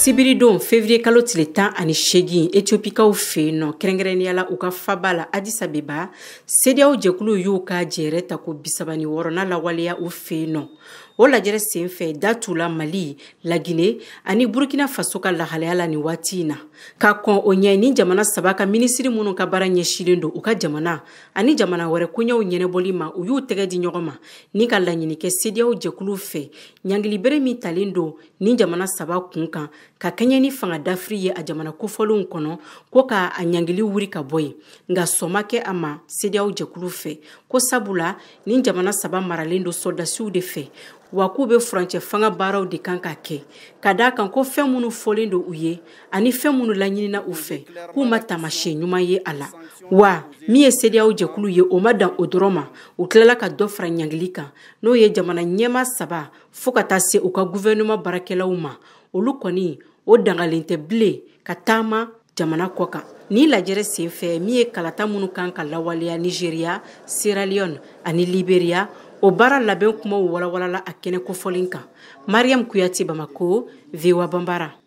Sibiridon février kalo tile 18 Éthiopikaw fɛ yen nɔ kɛrɛnkɛrɛnnenya u ka faba la Addis Abeba CEDEAO jɛkulu y'u ka jɛrɛ ta ko 36 na lawaleya u fɛ yen nɔ. O lajɛrɛ senfɛ datu la Mali, la Guinée ani Burkina Faso ka lahalaya la ni waati na. Ka kɔn o ɲɛ ni jamana saba ka minisiri minnu ka baara ɲɛsilen don u ka jamana ani jamana wɛrɛ koɲɛw ɲɛnɛbɔli ma u y'u tɛgɛ di ɲɔgɔn ma ni ka laɲini kɛ CEDEAO jɛkulu fɛ ɲangilibere min talen don ni jamana saba kun kan ka kɛɲɛ ni fanga dafiri ye a jamana kofɔlenw kɔnɔ ko ka a ɲangili wuri ka bɔ yen nka sɔma kɛ a ma CEDEAO jɛkulu fɛ ko sabula ni jamana saba maralen don soldasiw de fɛ wa k'u bɛ furancɛ fanga baaraw de kan ka kɛ ka d'a kan ko fɛn minnu fɔlen don u ye ani fɛn minnu laɲinina u fɛ k'u ma taamasiyɛn ɲuman ye a la wa min ye CEDEAO jɛkulu ye o ma dan o dɔrɔn ma u tilala ka dɔ fara ɲangili kan n'o ye jamana ɲɛma saba fo ka taa se u ka gouvernement baarakɛlaw ma olu kɔni o dangalen tɛ bilen ka taama jamana kɔ kan ni lajɛrɛ senfɛ min ye kalata minnu kan ka lawaleya Nigeria, Sierra Leone ani Liberia o baara labɛn kumaw walawalala a kɛnɛ kofɔlen kan. Mariam Kuyate, Bamako, VOA Bambara.